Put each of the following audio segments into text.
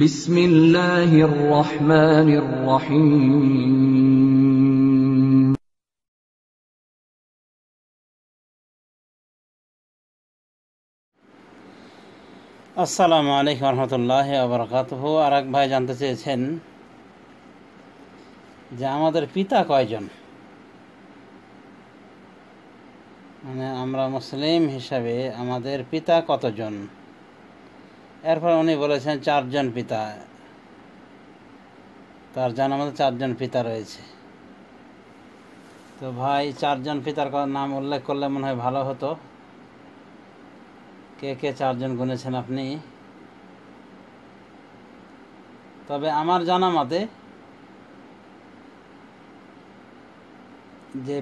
بسم الله الرحمن الرحيم আসসালামু আলাইকুম রহমতুল্লাহ বারাকাতুহু। আর এক ভাই জানতে চেয়েছেন যে আমাদের পিতা কয়জন, মানে আমরা মুসলিম হিসাবে আমাদের পিতা কতজন। এরপর উনি বলেছেন 4 জন পিতা, তার জানা আমাদের 4 জন পিতা রয়েছে। তো ভাই 4 জন পিতার নাম উল্লেখ করলে মনে হয় ভালো হতো। কে কে 4 জন গুনেছেন আপনি? তবে আমার জানা মতে যে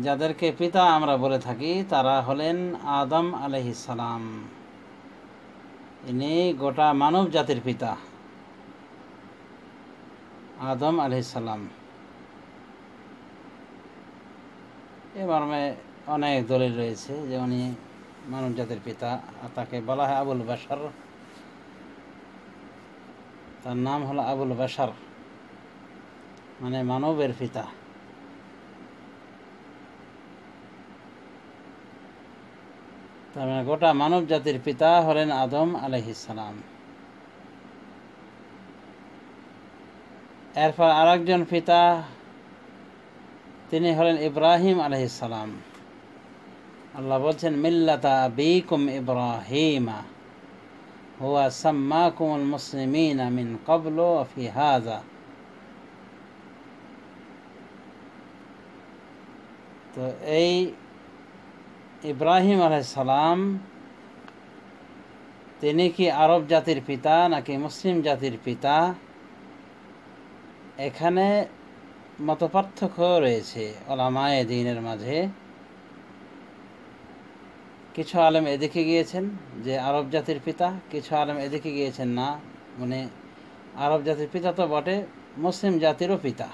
যাদেরকে পিতা আমরা বলে থাকি তারা হলেন আদম আলাইহিস সালাম। ইনি গোটা মানব জাতির পিতা, আদম আলাইহিস সালাম। এ মর্মে অনেক দলিল রয়েছে যে উনি মানব জাতির পিতা। তাকে বলা হয় আবুল বাশার, তার নাম হলো আবুল বাশার, মানে মানবের পিতা। তার মানে গোটা মানব জাতির পিতা হলেন আদম আলাইহিস সালাম। এরপর আরেকজন পিতা, তিনি হলেন ইব্রাহিম আলাইহিস সালাম। আল্লাহ বলছেন মিল্লাতা আবিকুম ইব্রাহিমা হুয়া সাম্মাকুমুল মুসলিমিনা মিন ক্বাবলু ওয়া ফি হাযা। তো এই ইব্রাহিম আলাইহিস সালাম তিনি কি আরব জাতির পিতা নাকি মুসলিম জাতির পিতা, এখানে মতপার্থক্য রয়েছে উলামায়ে দ্বীনের মাঝে। কিছু আলেম এদিকে গিয়েছেন যে আরব জাতির পিতা, কিছু আলেম এদিকে গিয়েছেন না, মানে আরব জাতির পিতা তো বটে, মুসলিম জাতিরও পিতা।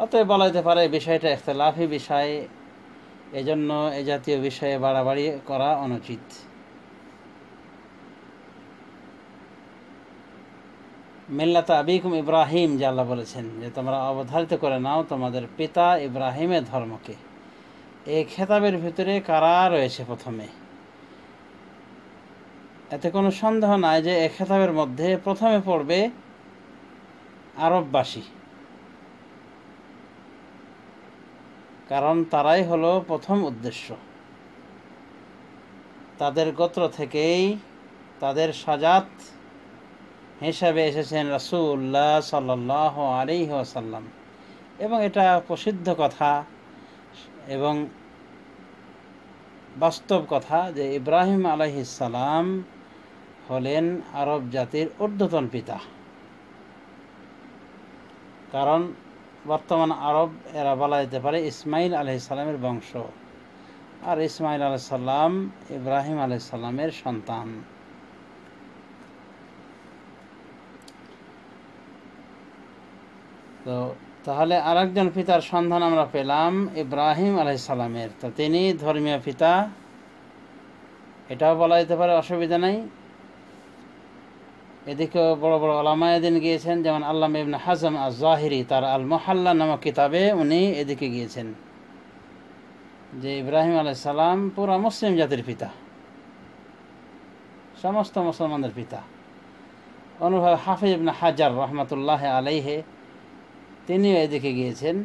অতএব বলা যেতে পারে বিষয়টা ইখতিলাফি বিষয়, এজন্য এ জাতীয় বিষয়ে বাড়াবাড়ি করা অনুচিত। মিল্লাতা আবিকুম ইব্রাহিম, যে আল্লাহ বলেছেন যে তোমরা অবধারিত করে নাও তোমাদের পিতা ইব্রাহিমের ধর্মকে। এই খেতাবের ভিতরে কারা রয়েছে প্রথমে? এতে কোনো সন্দেহ নাই যে এই খেতাবের মধ্যে প্রথমে পড়বে আরববাসী, কারণ তারাই হলো প্রথম উদ্দেশ্য। তাদের গোত্র থেকেই তাদের সাজাত হিসাবে এসেছেন রাসূলুল্লাহ সাল্লাল্লাহু আলাইহি ওয়াসাল্লাম। এবং এটা প্রসিদ্ধ কথা এবং বাস্তব কথা যে ইব্রাহিম আলাইহিস সালাম হলেন আরব জাতির ঊর্ধ্বতন পিতা। কারণ বর্তমান আরব এরা বলা যেতে পারে ইসমাইল আলাইহিস সালামের বংশ, আর ইসমাইল আলাইহিস সালাম ইব্রাহিম আলাইহিস সালামের সন্তান। তো তাহলে আরেকজন পিতার সন্ধান আমরা পেলাম ইব্রাহিম আলাইহিস সালামের। তো তিনি ধর্মীয় পিতা, এটাও বলা যেতে পারে, অসুবিধা নাই। এদিকেও বড় বড় উলামায়ে দ্বীন গিয়েছেন, যেমন আল্লামা ইবনে হাজম আয-যাহিরি তার আল মুহাল্লা নামক কিতাবে উনি এদিকে গিয়েছেন যে ইব্রাহিম আলাইহিস সালাম পুরা মুসলিম জাতির পিতা, সমস্ত মুসলমানদের পিতা। অনুভাবে হাফিজ ইবনে হাজার রহমাতুল্লাহ আলাইহি তিনিও এদিকে গিয়েছেন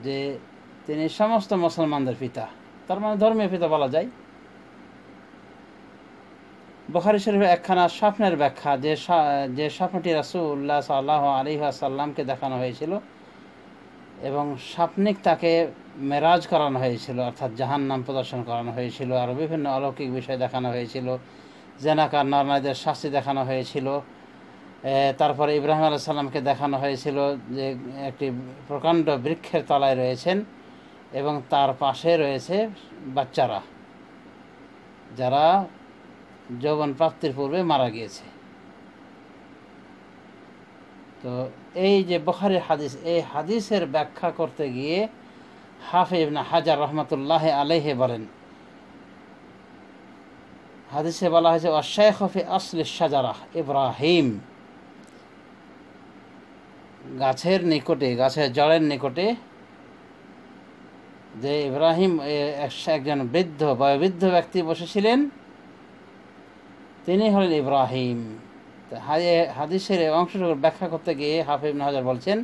যে তিনি সমস্ত মুসলমানদের পিতা, তার মানে ধর্মীয় পিতা বলা যায়। বুখারী শরীফে একখানা স্বপ্নের ব্যাখ্যা, যে স্বপ্নটি রাসূলুল্লাহ সাল্লাল্লাহু আলাইহি ওয়াসাল্লামকে দেখানো হয়েছিল এবং স্বপ্নিক তাকে মেরাজ করানো হয়েছিল, অর্থাৎ জাহান্নাম প্রদর্শন করানো হয়েছিল, আরও বিভিন্ন অলৌকিক বিষয় দেখানো হয়েছিল, জেনাকার নর-নারীদের শাস্তি দেখানো হয়েছিল। তারপরে ইব্রাহিম আলাইহিস সালামকে দেখানো হয়েছিল যে একটি প্রকাণ্ড বৃক্ষের তলায় রয়েছেন এবং তার পাশে রয়েছে বাচ্চারা যারা যৌবন প্রাপ্তির পূর্বে মারা গিয়েছে। তো এই যে বুখারী হাদিস, এই হাদিসের ব্যাখ্যা করতে গিয়ে হাফিজ ইবনে হাজার রহমাতুল্লাহ আলাইহি বলেন, হাদিসে বলা হয়েছে ওয়াশাইখ ফি আসলি শাজারাহ ইব্রাহিম, গাছের নিকটে, গাছের জড়ের নিকটে যে ইব্রাহিম একজন বৃদ্ধ বয়োবৃদ্ধ ব্যক্তি বসেছিলেন, তিনি হলেন ইব্রাহিম। হাদিসের অংশটুকু ব্যাখ্যা করতে গিয়ে হাফিজ ইবনে হাজার বলছেন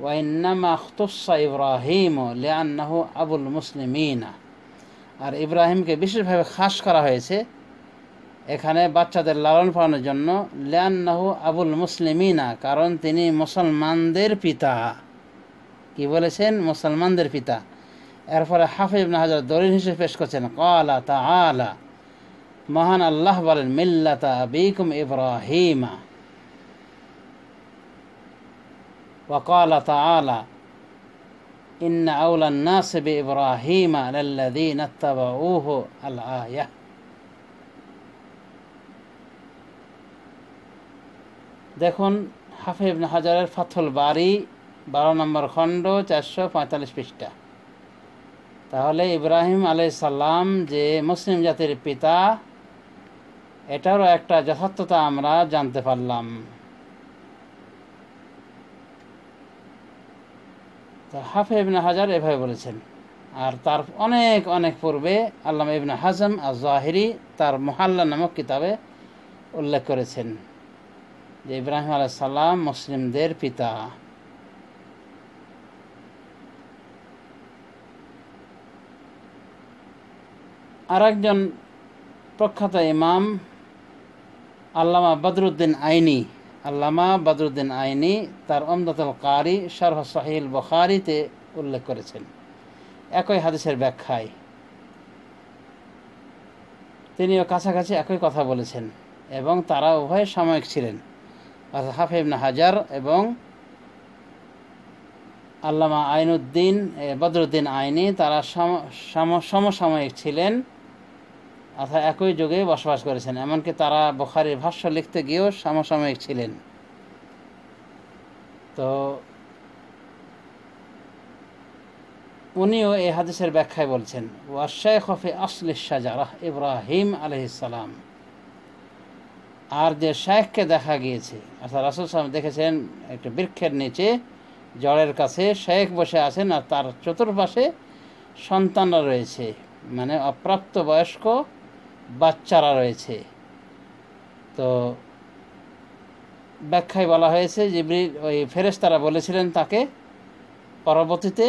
ওয়াইন্নামা ইখতাসা ইব্রাহিম লিআন্নাহু আবুল মুসলিমিন, আর ইব্রাহিমকে বিশেষভাবে খাস করা হয়েছে এখানে বাচ্চাদের লালন পালনের জন্য, লিআন্নাহু আবুল মুসলিমিনা, কারণ তিনি মুসলমানদের পিতা। কি বলেছেন? মুসলমানদের পিতা। এরপরে হাফিজ ইবনে হাজার দলিল হিসেবে পেশ করছেন ক্বালা তাআলা, মহান আল্লাহ বলেন মিল্লাতা আবিকুম ইব্রাহিমা, ওয়া ক্বালা তাআলা ইন্না আওলান নাস বিইব্রাহিমা লাল্লাযীনা ইত্তাবাউহু আল আয়াহ। দেখুন হাফিজ ইবনে হাজারের ফাথুল বারী 12 নম্বর খণ্ড 445 পৃষ্ঠা। তাহলে ইব্রাহিম আলাইহিস সালাম যে মুসলিম জাতির পিতা, এটারও একটা যথার্থতা আমরা জানতে পারলাম। তো হাফিজ ইবনে হাজার এভাবে বলেছেন। আর তার অনেক অনেক পূর্বে আল্লামা ইবনে হাজম আয-যাহিরি তার মুহাল্লা নামক কিতাবে উল্লেখ করেছেন যে ইব্রাহিম আলাইহিস সালাম মুসলিমদের পিতা। আর একজন প্রখ্যাত ইমাম আল্লামা বদরুদ্দিন আইনি তার উমদাতুল কারি শারহ সহিহ বুখারীতে উল্লেখ করেছেন একই হাদিসের ব্যাখ্যায়। তিনিও কাছাকাছি একই কথা বলেছেন এবং তারা উভয় সাময়িক ছিলেন, অর্থাৎ হাফিজ ইবনে হাজার এবং আল্লামা বদরুদ্দিন আইনি, তারা সমসাময়িক ছিলেন, অর্থাৎ একই যুগে বসবাস করেছেন। এমনকি তারা বুখারীর ভাষ্য লিখতে গিয়েও সমসাময়িক ছিলেন। তো উনিও এই হাদিসের ব্যাখ্যায় বলছেন ওয়াশাইখ ফি আসলি শাজারাহ ইব্রাহিম আলাইহিস সালাম, আর যে শাইখকে দেখা গিয়েছে, অর্থাৎ রাসূল সাল্লাল্লাহু আলাইহি ওয়াসাল্লাম দেখেছেন একটা বৃক্ষের নিচে জড়ের কাছে শাইখ বসে আছেন, আর তার চতুর্পাশে সন্তানরা রয়েছে, মানে অপ্রাপ্ত বয়স্ক বাচ্চারা রয়েছে। তো ব্যাখ্যায় বলা হয়েছে জিবরিল ওই ফেরেশতারা বলেছিলেন তাকে পরবর্তীতে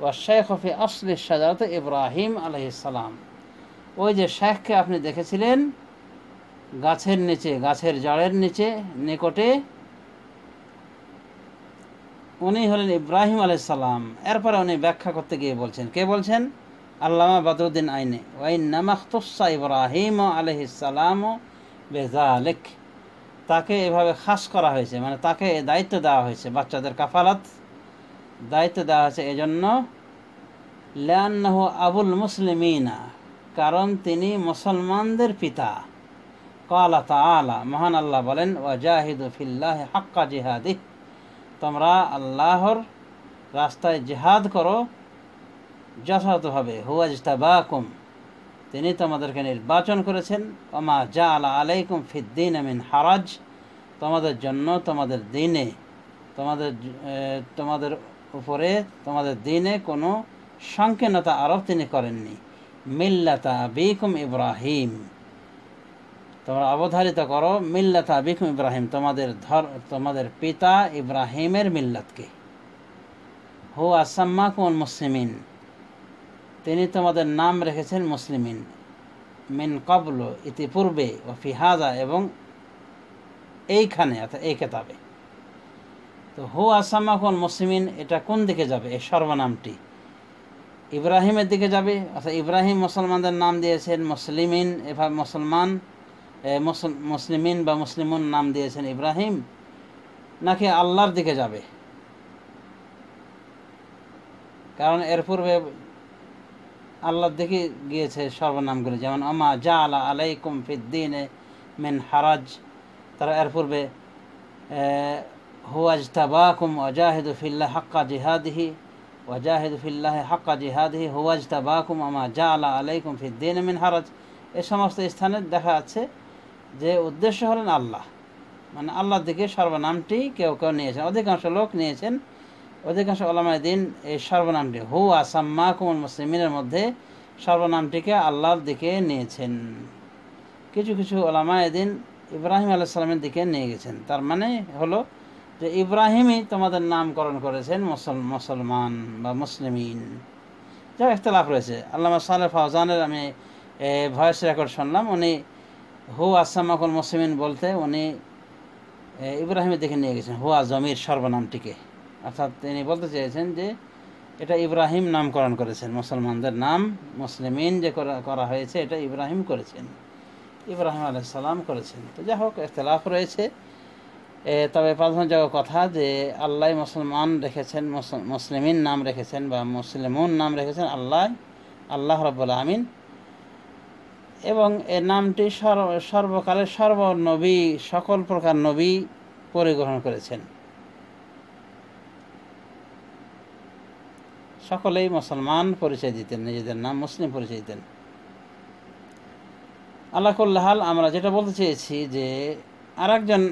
ওয়াশাইখ ফি আসলি শাজারাত ইব্রাহিম আলাইহিস সালাম, ওই যে শাইখকে আপনি দেখেছিলেন গাছের নিচে, গাছের জড়ের নিচে নিকটে, উনি হলেন ইব্রাহিম আলাইহিস সালাম। এরপরে উনি ব্যাখ্যা করতে গিয়ে বলছেন, কে বলছেন? আল্লামা বদরুদ্দিন আইনি ওয়াইন্নামা ইখতাসা ইব্রাহিম আলাইহিস সালাম বিযালিক, তাকে এভাবে খাস করা হয়েছে, মানে তাকে দায়িত্ব দেওয়া হয়েছে, বাচ্চাদের কাফালাত দায়িত্ব দেওয়া হয়েছে এজন্য, লিআন্নাহু আবুল মুসলিমিনা, কারণ তিনি মুসলমানদের পিতা। ক্বালা তাআলা, মহান আল্লাহ বলেন ওয়াজাহিদু ফিল্লাহি হাক্কা জিহাদিহি, তোমরা আল্লাহর রাস্তায় জিহাদ করো যথাযথভাবে। হুয়া ইজতাবাকুম, তিনি তোমাদেরকে নির্বাচন করেছেন। ওমা জাআলা আলাইকুম ফিদ্দীন মিন হারাজ, তোমাদের জন্য তোমাদের দিনে, তোমাদের উপরে তোমাদের দিনে কোনো সংকীর্ণতা আরোপ তিনি করেননি। মিল্লাতা আবিকুম ইব্রাহিম, তোমরা অবধারিত করো মিল্লাতা আবিকুম ইব্রাহিম, তোমাদের পিতা ইব্রাহিমের মিল্লাতকে। হুয়া সাম্মাকুমুল মুসলিমিন, তিনি তোমাদের নাম রেখেছেন মুসলিমিন, মিন ক্বাবলু, ইতিপূর্বে, ও ফি হাযা, এবং এইখানে, অর্থাৎ এই কিতাবে। তো হুয়া সাম্মাকুমুল মুসলিমিন, এটা কোন দিকে যাবে? এই সর্বনামটি ইব্রাহিমের দিকে যাবে, অর্থাৎ ইব্রাহিম মুসলমানদের নাম দিয়েছেন মুসলিমিন, এভাবে মুসলিমিন বা মুসলিমুন নাম দিয়েছেন ইব্রাহিম, নাকি আল্লাহর দিকে যাবে? কারণ এর পূর্বে আল্লাহর দিকে গিয়েছে সর্বনামগুলি, যেমন ওমা জাআলা আলাইকুম ফিদ্দীনে মিন হারাজ, তারা এর পূর্বে হুয়া ইজতাবাকুম ওয়াজাহিদু ফিল্লাহি হাক্কা জিহাদিহি, ওয়াজাহিদু ফিল্লাহি হাক্কা জিহাদিহি হুয়া ইজতাবাকুম ওমা জাআলা আলাইকুম ফিদ্দীনে মিন হারাজ, এ সমস্ত স্থানে দেখা যাচ্ছে যে উদ্দেশ্য হলেন আল্লাহ, মানে আল্লাহর দিকে সর্বনামটি কেউ কেউ নিয়েছেন, অধিকাংশ লোক নিয়েছেন, অধিকাংশ ওলামায়ে দ্বীন এই সর্বনামটি হুয়া সাম্মাকুমুল মুসলিমিনের মধ্যে সর্বনামটিকে আল্লাহর দিকে নিয়েছেন। কিছু কিছু ওলামায়ে দ্বীন ইব্রাহিম আলাইহিস সালামের দিকে নিয়ে গেছেন। তার মানে হলো যে ইব্রাহিমই তোমাদের নামকরণ করেছেন মুসলমান বা মুসলিমিন। যা ইখতিলাফ রয়েছে। আল্লামা সালেহ ফাওজানের আমি ভয়েস রেকর্ড শুনলাম, উনি হু আসামাকুল মুসলিমিন বলতে উনি ইব্রাহিমের দিকে নিয়ে গেছেন হুয়া জমির সর্বনামটিকে, অর্থাৎ তিনি বলতে চেয়েছেন যে এটা ইব্রাহিম নামকরণ করেছেন, মুসলমানদের নাম মুসলিমিন যে করা হয়েছে এটা ইব্রাহিম করেছেন, ইব্রাহিম আলাইহিস সালাম করেছেন। তো যাই হোক ইখতিলাফ রয়েছে, তবে প্রাধান্যযোগ্য কথা যে আল্লাহ মুসলমান রেখেছেন, মুসলিমিন নাম রেখেছেন বা মুসলিমুন নাম রেখেছেন আল্লাহ রাব্বুল আমিন, এবং এ নামটি সর্বকালের সর্বনবী সকল প্রকার নবী পরিগ্রহণ করেছেন। সকলেই মুসলমান পরিচয় দিতেন, নিজেদের নাম মুসলিম পরিচয় দিতেন। আল্লাহ কুল্লাহাল আমরা যেটা বলতে চেয়েছি যে আরেকজন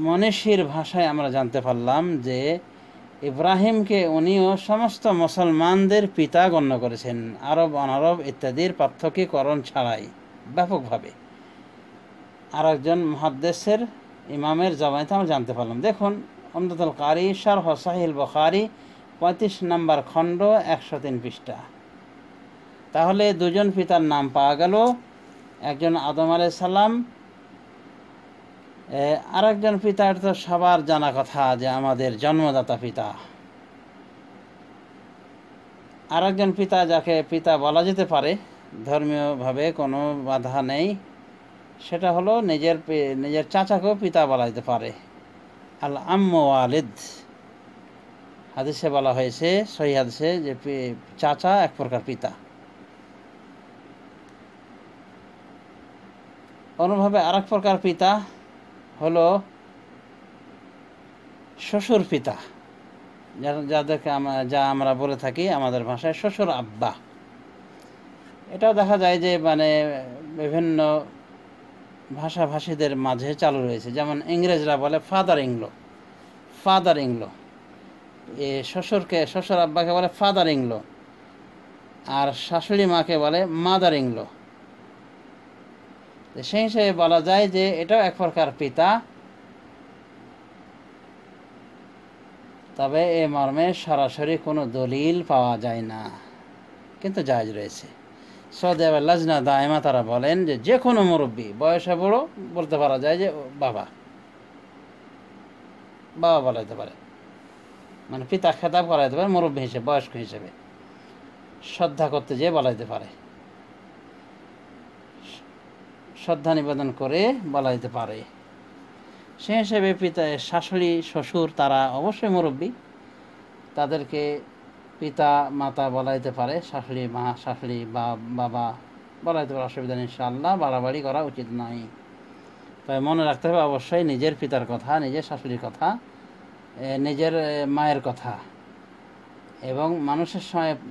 মনীষীর ভাষায় আমরা জানতে পারলাম যে ইব্রাহিমকে উনিও সমস্ত মুসলমানদের পিতা গণ্য করেছেন, আরব অনারব ইত্যাদির পার্থক্যকরণ ছাড়াই ব্যাপকভাবে। আরেকজন মুহাদ্দিসের ইমামের জবানিতে আমরা জানতে পারলাম। দেখুন উমদাতুল কারি শারহ সাহিহ বুখারী 35 নম্বর খণ্ড 103 পৃষ্ঠা। তাহলে দুজন পিতার নাম পাওয়া গেল, একজন আদম আলাইহিস সালাম, আরেকজন পিতার তো সবার জানা কথা যে আমাদের জন্মদাতা পিতা। আরেকজন পিতা যাকে পিতা বলা যেতে পারে, ধর্মীয়ভাবে কোনো বাধা নেই, সেটা হলো নিজের চাচাকেও পিতা বলা যেতে পারে, আল আম্মু ওয়ালিদ। হাদিসে বলা হয়েছে, সহিহ হাদিসে, যে চাচা এক প্রকার পিতা। অনুভাবে আরেক প্রকার পিতা হলো শ্বশুর পিতা, যাদেরকে আমরা বলে থাকি আমাদের ভাষায় শ্বশুর আব্বা। এটাও দেখা যায় যে মানে বিভিন্ন ভাষাভাষীদের মাঝে চালু রয়েছে, যেমন ইংরেজরা বলে ফাদার ইংলো, শ্বশুর আব্বাকে বলে ফাদার ইংলো, আর শাশুড়ি মাকে বলে মাদার ইংলো। সেই হিসেবে বলা যায় যে এটাও এক প্রকার পিতা, তবে এ মর্মে সরাসরি কোনো দলিল পাওয়া যায় না, কিন্তু জায়েজ রয়েছে। সৌদি আরবের লাজনা দায়মা তারা বলেন যে কোনো মুরব্বী বয়সে বড় বলতে পারা যায় যে বাবা বলা যেতে পারে, মানে পিতা খেতাব করা যেতে পারে মুরব্বী হিসেবে, বয়স্ক হিসেবে শ্রদ্ধা করতে যেয়ে বলা যেতে পারে, শ্রদ্ধা নিবেদন করে বলা যেতে পারে। সে হিসেবে পিতা, শাশুড়ি, শ্বশুর তারা অবশ্যই মুরব্বী, তাদেরকে পিতা মাতা বলা যেতে পারে, শাশুড়ি মা, শাশুড়ি বা বাবা বলা যেতে পারে, অসুবিধা নেই। ইনশাআল্লাহ বাড়াবাড়ি করা উচিত নয়। তবে মনে রাখতে হবে অবশ্যই নিজের পিতার কথা, নিজের শাশুড়ির কথা, নিজের মায়ের কথা, এবং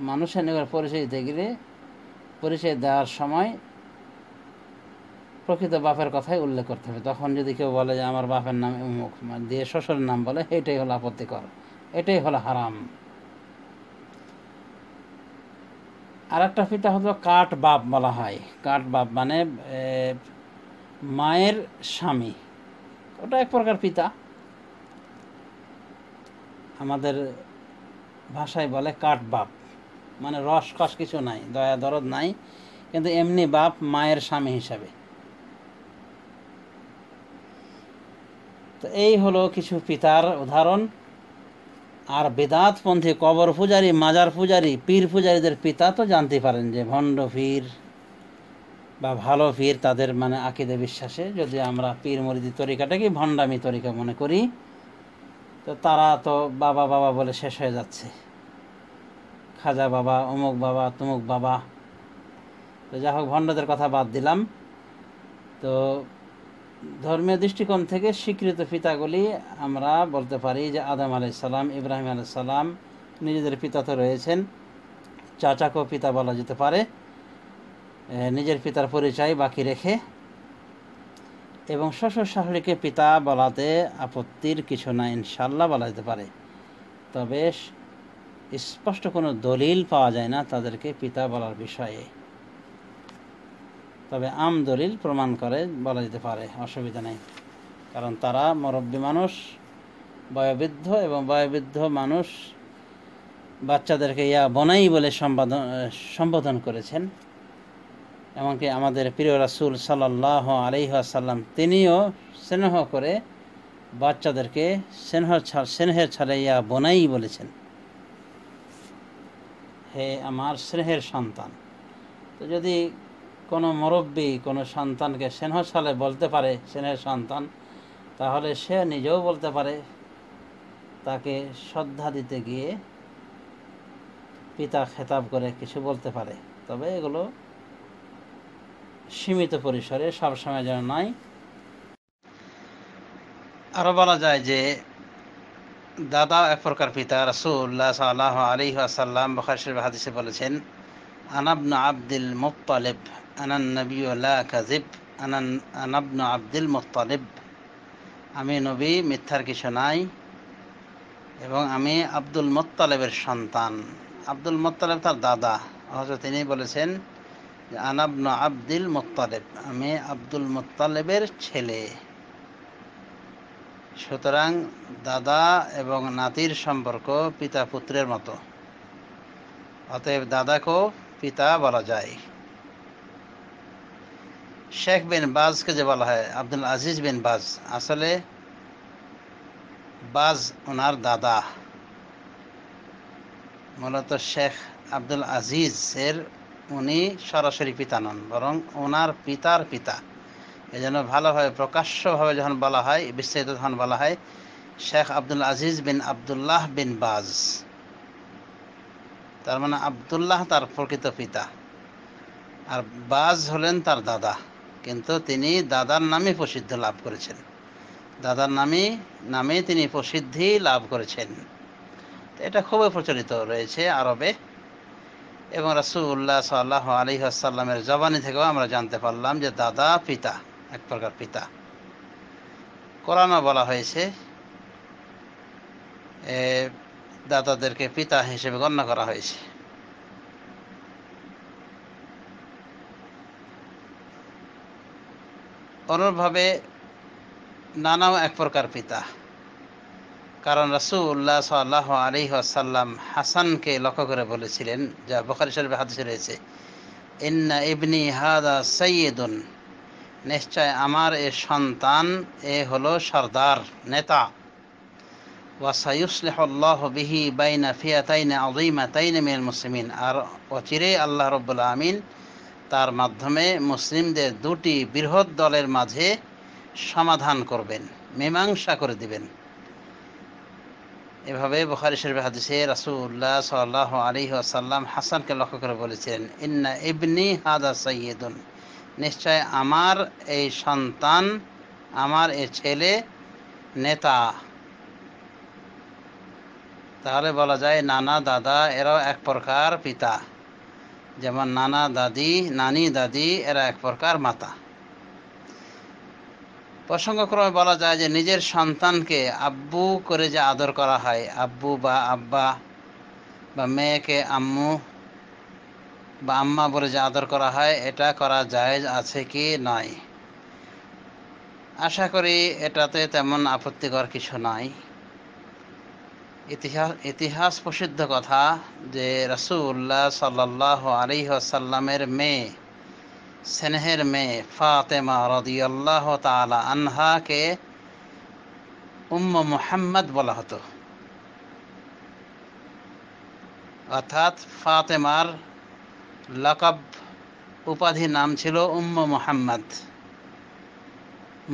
মানুষের নিকট পরিচয় দিতে গেলে পরিচয় দেওয়ার সময় প্রকৃত বাপের কথাই উল্লেখ করতে হবে। তখন যদি কেউ বলে যে আমার বাপের নাম অমুক দিয়ে শ্বশুরের নাম বলে, এটাই হলো আপত্তিকর, এটাই হলো হারাম। আর একটা পিতা হলো কাঠ বাপ বলা হয়। কাঠ বাপ মানে মায়ের স্বামী, ওটা এক প্রকার পিতা। আমাদের ভাষায় বলে কাঠ বাপ, মানে রস কস কিছু নাই, দয়া দরদ নাই, কিন্তু এমনি বাপ মায়ের স্বামী হিসাবে। তো এই হলো কিছু পিতার উদাহরণ। আর বেদাতপন্থী কবর পূজারী, মাজার পূজারী, পীর পূজারীদের পিতা তো জানতে পারেন যে ভণ্ড পীর বা ভালো পীর, তাদের মানে আকিদে বিশ্বাসে যদি আমরা পীর মুরিদি তরিকাটাকে ভণ্ডামি তরিকা মনে করি, তো তারা তো বাবা বাবা বলে শেষ হয়ে যাচ্ছে, খাজা বাবা, অমুক বাবা, তমুক বাবা। তো যাই হোক, ভণ্ডদের কথা বাদ দিলাম। তো ধর্মীয় দৃষ্টিকোণ থেকে স্বীকৃত পিতাগুলি আমরা বলতে পারি যে আদম আলাইহিস সালাম, ইব্রাহিম আলাইহিস সালাম নিজেদের পিতা তো রয়েছেন, চাচাকেও পিতা বলা যেতে পারে, নিজের পিতার পরিচয় বাকি রেখে, এবং শ্বশুর শাশুড়িকে পিতা বলাতে আপত্তির কিছু না, ইনশাল্লাহ বলা যেতে পারে। তবে স্পষ্ট কোনো দলিল পাওয়া যায় না তাদেরকে পিতা বলার বিষয়ে, তবে দলিল প্রমাণ করে বলা যেতে পারে, অসুবিধা নেই। কারণ তারা মুরব্বী মানুষ, বয়োবৃদ্ধ, এবং বয়োবৃদ্ধ মানুষ বাচ্চাদেরকে ইয়া বনাই বলে সম্বোধন করেছেন। এমনকি আমাদের প্রিয় রাসূল সাল্লাল্লাহু আলাইহি ওয়াসাল্লাম তিনিও স্নেহ করে বাচ্চাদেরকে স্নেহের ছলে ইয়া বনাই বলেছেন, হে আমার স্নেহের সন্তান। তো যদি কোনো মুরব্বী কোনো সন্তানকে স্নেহ ছলে বলতে পারে স্নেহের সন্তান, তাহলে সে নিজেও বলতে পারে, তাকে শ্রদ্ধা দিতে গিয়ে পিতা খেতাব করে কিছু বলতে পারে। তবে এগুলো সীমিত পরিসরে, সবসময় যেন নয়। আরও বলা যায় যে দাদা এক প্রকার পিতা। রাসূলুল্লাহ সাল্লাল্লাহু আলাইহি ওয়াসাল্লাম বুখারী শরীফ হাদিসে বলেছেন, আনা ইবনু আব্দুল মুত্তালিব আনান নবিয়্যু লা কাযিব আনা ইবনু আব্দুল মুত্তালিব। আমি নবী, মিথ্যার কিছু নাই, এবং আমি আব্দুল মুত্তালিবের সন্তান। আব্দুল মুত্তালিব তার দাদা, অথচ তিনি বলেছেন যে আনা ইবনু আব্দুল মুত্তালিব, আমি আব্দুল মুত্তালিবের ছেলে। সুতরাং দাদা এবং নাতির সম্পর্ক পিতা পুত্রের মতো, অতএব দাদাকেও পিতা বলা যায়। শেখ বিন বাজকে যে বলা হয় আব্দুল আজিজ বিন বাজ, আসলে বাজ ওনার দাদা, মূলত শেখ আব্দুল আজিজের উনি সরাসরি পিতা নন, বরং ওনার পিতার পিতা। এজন্য ভালোভাবে প্রকাশ্যভাবে যখন বলা হয়, বিস্তারিত যখন বলা হয় শেখ আব্দুল আজিজ বিন আবদুল্লাহ বিন বাজ, তার মানে আবদুল্লাহ তার প্রকৃত পিতা, আর বাজ হলেন তার দাদা। কিন্তু তিনি দাদার নামে প্রসিদ্ধ লাভ করেছেন, দাদার নামে তিনি প্রসিদ্ধি লাভ করেছেন। এটা খুবই প্রচলিত রয়েছে আরবে, এবং রাসূলুল্লাহ সাল্লাল্লাহু আলাইহি ওয়াসাল্লামের জবানি থেকেও আমরা জানতে পারলাম যে দাদা পিতা, এক প্রকার পিতা। কোরআনে বলা হয়েছে দাদাদেরকে পিতা হিসেবে গণ্য করা হয়েছে। অনুরূপভাবে নানাও এক প্রকার পিতা, কারণ রাসূলুল্লাহ সাল্লাল্লাহু আলাইহি ওয়াসাল্লাম হাসানকে লক্ষ্য করে বলেছিলেন, যা বুখারী শরীফে হাদিসে রয়েছে, ইন্না ইবনি হাদা সাইয়্যিদুন, নিশ্চয় আমার এ সন্তান, এ হলো সরদার, নেতা। ওয়া সায়ুসলিহুল্লাহু বিহি বাইনা ফিয়াতাইনি আযীমাতাইনি মিনাল মুসলিমিন, আর অচিরেই আল্লাহ রাব্বুল আমিন তার মাধ্যমে মুসলিমদের দুটি বৃহৎ দলের মাঝে সমাধান করবেন, মীমাংসা করে দিবেন। এভাবে বুখারী শরীফের হাদিসে রাসূলুল্লাহ সাল্লাল্লাহু আলাইহি ওয়াসাল্লাম হাসানকে লক্ষ্য করে বলেছিলেন, ইন্না ইবনি হাদা সাইয়্যিদুন, নিশ্চয় আমার এই সন্তান, আমার এই ছেলে নেতা। তাহলে বলা যায় নানা দাদা এরাও এক প্রকার পিতা, যেমন নানা দাদি, নানি দাদি এরা এক প্রকার মাতা। প্রসঙ্গক্রমে বলা যায় যে নিজের সন্তানকে আব্বু করে যে আদর করা হয়, আব্বু বা আব্বা, বা মেয়েকে আম্মু বা আম্মা বলে যে আদর করা হয়, এটা করা জায়েজ আছে কি নয়? আশা করি এটাতে তেমন আপত্তিকর কিছু নাই। ইতিহাস প্রসিদ্ধ কথা যে রাসূলুল্লাহ সাল্লাল্লাহু আলাইহি ওয়াসাল্লামের মেয়ে, স্নেহের মেয়ে ফাতেমা রাদিয়াল্লাহু তাআলা আনহাকে উম্মে মুহাম্মদ বলা হতো, অর্থাৎ ফাতেমার লকব উপাধি নাম ছিল উম্মে মুহাম্মদ,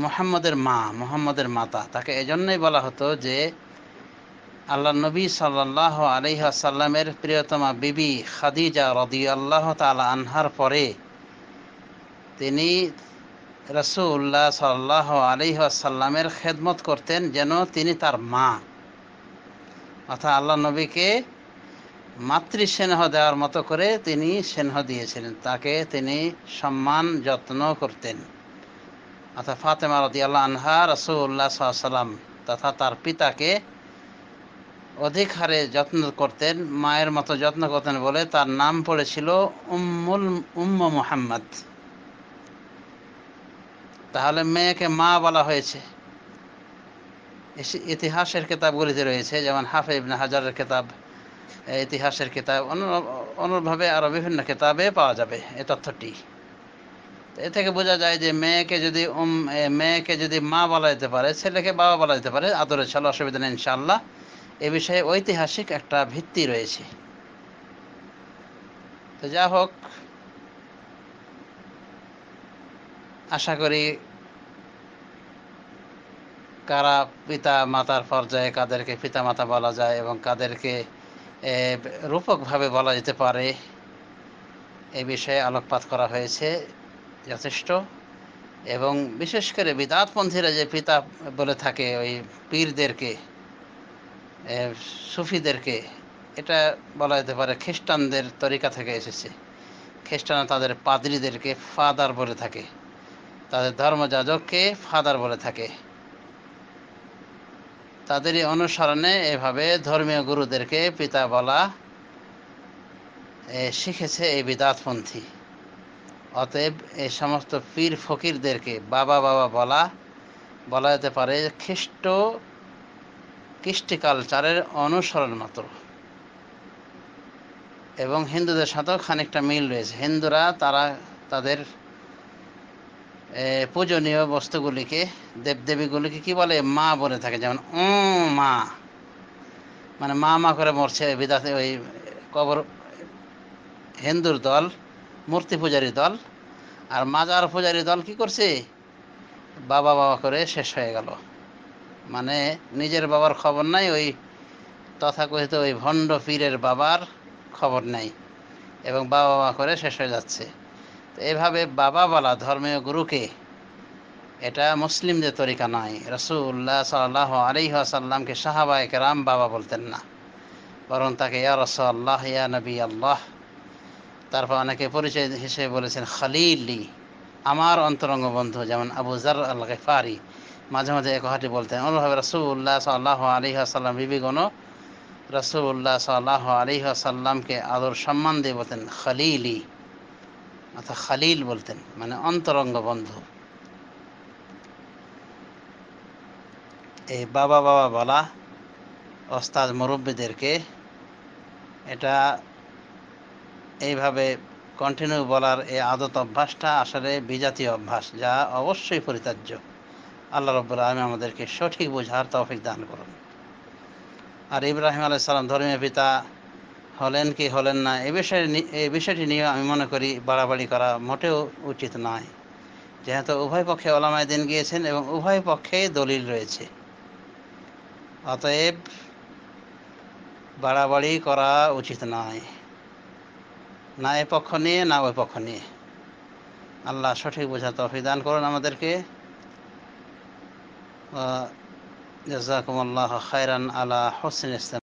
মুহাম্মদের মা, মুহাম্মদের মাতা। তাকে এজন্যই বলা হতো যে আল্লাহ নবী সাল্লাল্লাহু আলাইহি ওয়াসাল্লামের প্রিয়তমা বিবি খাদিজা রাদিয়াল্লাহু তাআলা আনহার পরে তিনি রাসূলুল্লাহ সাল্লাল্লাহু আলাইহি ওয়াসাল্লামের খেদমত করতেন, যেন তিনি তার মা, অর্থাৎ আল্লাহ নবীকে মাতৃস্নেহ দেওয়ার মতো করে তিনি স্নেহ দিয়েছিলেন, তাকে তিনি সম্মান যত্ন করতেন। অর্থাৎ ফাতেমা রাদিয়াল্লাহু আনহা রাসূলুল্লাহ সাল্লাল্লাহু আলাইহি ওয়াসাল্লাম তথা তার পিতাকে অধিক হারে যত্ন করতেন, মায়ের মতো যত্ন করতেন বলে তার নাম পড়েছিল উম্মে মুহাম্মদ। তাহলে মেয়েকে মা বলা হয়েছে। ইতিহাসের কিতাবগুলিতে রয়েছে, যেমন হাফেজ ইবনে হাজারের কিতাব, ইতিহাসের কিতাব, অনুরূপভাবে আরও বিভিন্ন কিতাবে পাওয়া যাবে এই তথ্যটি। এ থেকে বোঝা যায় যে মেয়েকে যদি মা বলা যেতে পারে, ছেলেকে বাবা বলা যেতে পারে, আদরের ছেলে, অসুবিধা নেই ইনশাআল্লাহ। এ বিষয়ে ঐতিহাসিক একটা ভিত্তি রয়েছে। তো যা হোক, আশা করি কারা পিতা মাতার পর্যায়ে কাদেরকে পিতা মাতা বলা যায় এবং কাদেরকে রূপকভাবে বলা যেতে পারে এ বিষয়ে আলোকপাত করা হয়েছে যথেষ্ট। এবং বিশেষ করে বিদআতপন্থীরা যে পিতা বলে থাকে ওই পীরদেরকে, সুফিদেরকে, এটা বলা যেতে পারে খ্রিস্টানদের তরিকা থেকে এসেছে। খ্রিস্টানরা তাদের পাদ্রীদেরকে ফাদার বলে থাকে, তাদের ধর্মযাজককে ফাদার বলে থাকে। তাদেরই অনুসরণে এভাবে ধর্মীয় গুরুদেরকে পিতা বলা শিখেছে এই বিদআতপন্থী। অতএব এই সমস্ত পীর ফকিরদেরকে বাবা বাবা বলা যেতে পারে কৃষ্টি কালচারের অনুসরণ মাত্র। এবং হিন্দুদের সাথেও খানিকটা মিল রয়েছে। হিন্দুরা তাদের পূজনীয় বস্তুগুলিকে, দেবদেবীগুলিকে কি বলে? মা বলে থাকে। যেমন মা, মানে মা মা করে মরছে বিদাতে ওই কবর হিন্দুর দল, মূর্তি পূজারী দল। আর মাজার পূজারী দল কি করছে? বাবা বাবা করে শেষ হয়ে গেল। মানে নিজের বাবার খবর নাই, ওই তথাকথিত ওই ভণ্ড পীরের বাবার খবর নাই, এবং বাবা বাবা করে শেষ হয়ে যাচ্ছে। তো এভাবে বাবা বলা ধর্মীয় গুরুকে, এটা মুসলিমদের তরিকা নয়। রাসূলুল্লাহ সাল্লাল্লাহু আলাইহি ওয়াসাল্লামকে সাহাবায়ে কেরাম বাবা বলতেন না, বরং তাকে ইয়া রাসূলুল্লাহ, ইয়া নবী আল্লাহ। তারপর অনেকে পরিচয় হিসেবে বলেছেন খলিলি, আমার অন্তরঙ্গ বন্ধু। যেমন আবু যার আল গিফারি মাঝে মাঝে এই কথাটি বলতেন। অনুভাবে রাসূলুল্লাহ সাল্লাল্লাহু আলাইহি ওয়াসাল্লাম বিবিগণ রাসূলুল্লাহ সাল্লাল্লাহু আলাইহি ওয়াসাল্লামকে আদর সম্মান দিয়ে বলতেন খলিলি, অর্থাৎ খলিল বলতেন, মানে অন্তরঙ্গ বন্ধু। এই বাবা বাবা বলা ওস্তাদ মুরব্বীদেরকে, এটা এইভাবে কন্টিনিউ বলার এই আদত অভ্যাসটা আসলে বিজাতীয় অভ্যাস, যা অবশ্যই পরিত্যাজ্য। আল্লাহ রাব্বুল আলামিন আমাদেরকে সঠিক বোঝার তৌফিক দান করুন। আর ইব্রাহিম আলাইহিস সালাম ধর্মীয় পিতা হলেন কি হলেন না, এই বিষয়টি নিয়ে আমি মনে করি বাড়াবাড়ি করা মোটেও উচিত নয়, যেহেতু উভয় পক্ষে ওলামায়ে দ্বীন গিয়েছেন এবং উভয় পক্ষেই দলিল রয়েছে। অতএব বাড়াবাড়ি করা উচিত নয়, না এ পক্ষ নিয়ে না ওই পক্ষ নিয়ে। আল্লাহ সঠিক বোঝার তৌফিক দান করুন আমাদেরকে। জাযাকুমুল্লাহু খায়রান আলা হুসনিল ইসলাম।